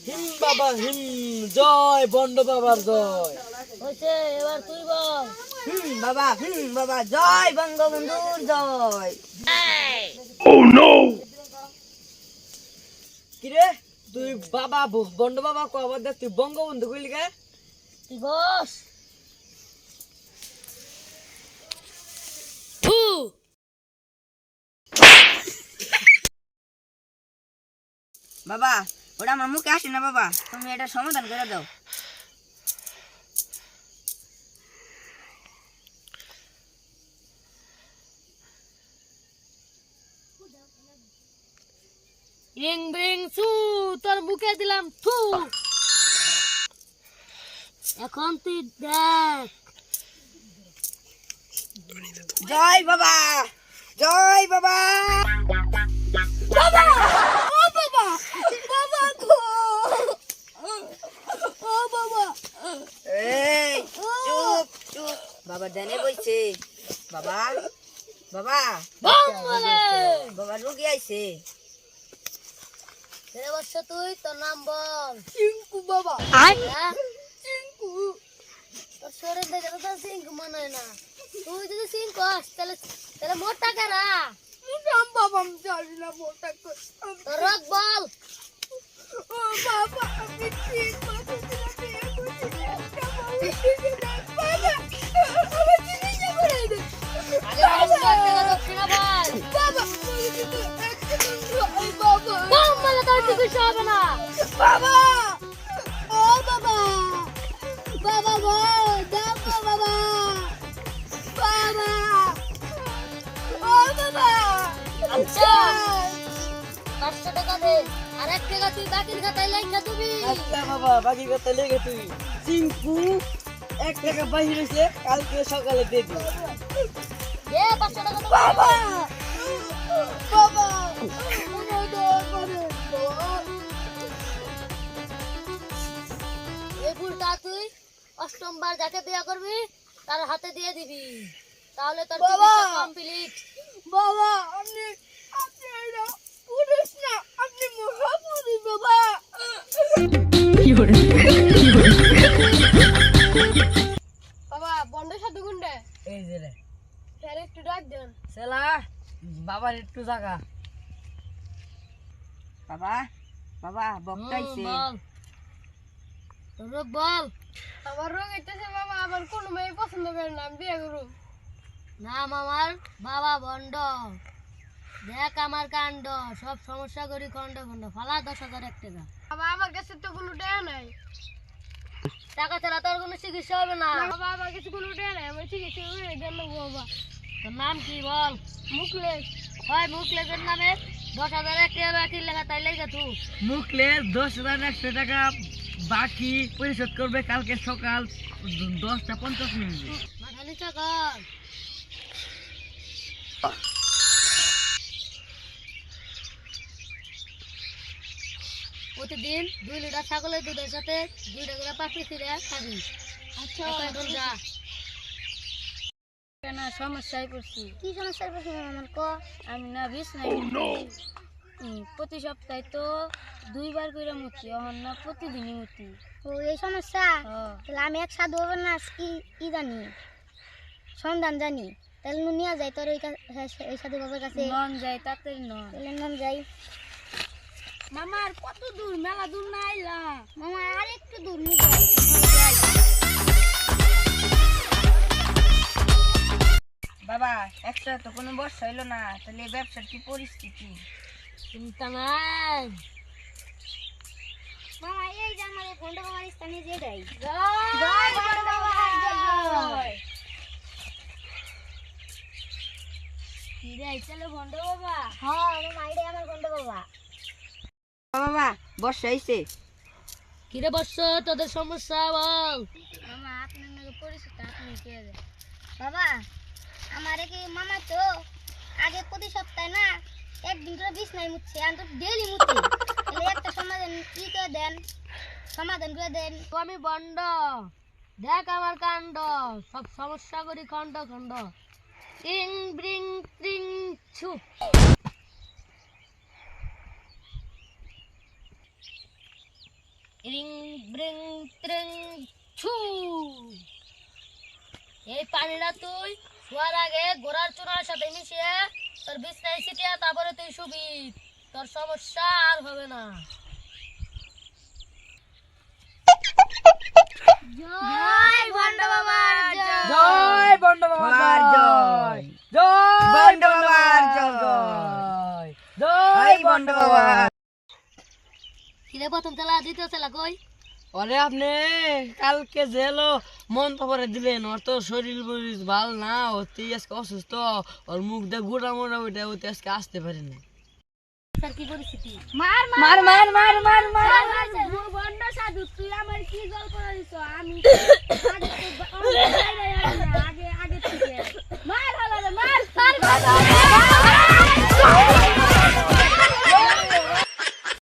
হিম বাবা হিম, জয় বন্ড বাবার জয়। হয়েছে, এবার তুই বল। হুম বাবা জয় বঙ্গবন্ধুর জয়। কিরে তুই বাবা বন্ড বাবা কবার দেখ তুই বঙ্গবন্ধু কইলি কে? তুই বস। থু। বাবা ওটা আমার মুখে আসে না বাবা, তুমি এটা সমাধান করে দাও। রিং বিং সু, তোর মুখে দিলাম থু। এখন তুই দেখ। জয় বাবা জয় বাবা। বাবা ও বাবা, বাবা গো, ও বাবা। এই চুপ চুপ, বাবা জানে বইছে। বাবা বাবা বাবা বাবা রোগী আইছে। রে বর্ষ, তুই তোর নাম বল। চিঙ্কু বাবা। হ্যাঁ? চিঙ্কু। তোর শরীর দেখে তো তোর সিংহ মনে হয় না। তুই যদি সিংহ হস তাহলে তাহলে মোটা কারা? রাম বাবা আমি জানি না মোটা করে। তোর রোগ বল। ও বাবা আমি ঠিক মতো আগে বর্ষ থেকে দক্ষিণা বল। বাম বলে তোর চিকিৎসা হবে না। বাবা ও বাবা বাবা গো দেখো বাবা বাবা ও বাবা। আচ্ছা 500 টাকা দে, আর 1 টাকা তুই বাকির খাতায় লেখা দিবি। আচ্ছা বাবা, বাকি কথা লেগে তুই। চিঙ্কু 1 টাকা বাহির হয়েছে, কালকে সকালে দিয়ে দিবি। দে 500 টাকা দে। বাবা বাবা এই ফুলটা তুই 8ম বার যাকে বিয়ে করবি তার হাতে দিয়ে দিবি, তাহলে তোর বাবা! চিকিৎসা কমপ্লিট। বাবা আপনি আপনি এটা পুরুষ না, আপনি মহাপুরুষ বাবা। বাবা বন্ধের সাথে গুন্ডে এই যে রে স্যার একটু ডাক দেন। সেলা, বাবার একটু জায়গা। বাবা বাবা বকটাইছে। বল তোর রোগ বল। আমার রোগ হইতেছে বাবা, আমার কোনো মেয়ে পছন্দ করে না, আমি বিয়ে করব। নাম আমার বাবা বন্ড, দেখ আমার কাণ্ড, সব সমস্যা করি খন্ড খন্ড, ফালা 10,000 টাকা। বাবা আমার কাছে তো কোনো টাকা নাই। টাকা ছাড়া তোর কোনো চিকিৎসা হবে না। বাবা আমার কাছে কোনো টাকা নাই, আমার চিকিৎসা করে দেন না বাবা। তোর নাম কি বল? মুখলেশ। হয় মুখলেসের নামে 10,000 টাকা বাকি লেখা, তাই লেখা তুই। মুখলে 10,100 টাকা বাকি পরিশোধ করবে কালকে সকাল 10:50 মাথা নিচা কর। প্রতিদিন 2 লিটার ছাগলের দুধের সাথে 2টা করে পাপড়ি ছিঁড়ে খাবি। আচ্ছা এখন যা। কেন সমস্যায় পড়ছি? কি সমস্যা পড়ছে আমার ক? আমি না বিছনায় প্রতি সপ্তাহে তো 2 বার করে মুতি, এখন না প্রতিদিনই মুতি। ও এই সমস্যা, তাহলে আমি এক সাধু হবেন না কি কি জানি, সন্ধান জানি, তাহলে নিয়ে যাই তোর ওই সাধু বাবার কাছে। মন যায় তাড়াতাড়ি নন। তাহলে নাম যাই। মামা আর কত দূর? মেলা দূর না আইলা। মামা আর একটু দূর নিয়ে যাই। বাবা একটা তো কোনো বর্ষা হইলো না, তাহলে ব্যবসার কি পরিস্থিতি? চিন্তা নাই। মামা এই যে আমার এই ফোনটা বাবার স্থানে দিয়ে দেয়। জয় জয়। কি রে চলো ভন্ড বাবা। হ্যাঁ মামা এটাই আমার ফোনটা বাবা। বাবা বর্ষা হইছে। কি রে বর্ষ, তোদের সমস্যা বল। মামা আপনার নাকি পরিচিত, আপনি কে দেন? বাবা আমারে কি মামা তো আগে প্রতি সপ্তাহে না একদিন করে বিছনায় মুছছে, আমি তো ডেইলি মুছি। তাহলে একটা সমাধান কি করে দেন, সমাধান করে দেন। তো আমি বন্ড, দেখ আমার কাণ্ড, সব সমস্যা করি খন্ড খন্ড। ইং ব্রিং ত্রিং ছু। রিং ব্রিং ত্রিং ছু। এই পানিটা তুই শোয়ার আগে গোড়ার চূড়ার সাথে মিশিয়ে তোর বিছনায় ছিটিয়ে তারপরে তুই শুবি, তোর সমস্যা আর হবে না। জয় বন্ড বাবার জয়। জয় বন্ড বাবার জয়। জয় বন্ড বাবার জয়। জয় বন্ড বাবার। কিরে প্রথম চালা দ্বিতীয় চালা কই? ওরে আপনি কালকে জেলো মন তো করে দিলেন, ওর তো শরীর বরির ভাল না, ওতে আজকে অসুস্থ, ওর মুখ দিয়ে গোড়া মোড়া ওইটা ওতে আজকে আসতে পারি না। স্যার কি পরিস্থিতি? মার মার মার মার মার মার। বন্ড সাধু তুই আমার কি গল্প দিছ? আমি আগে আগে থেকে মার হলো রে মার।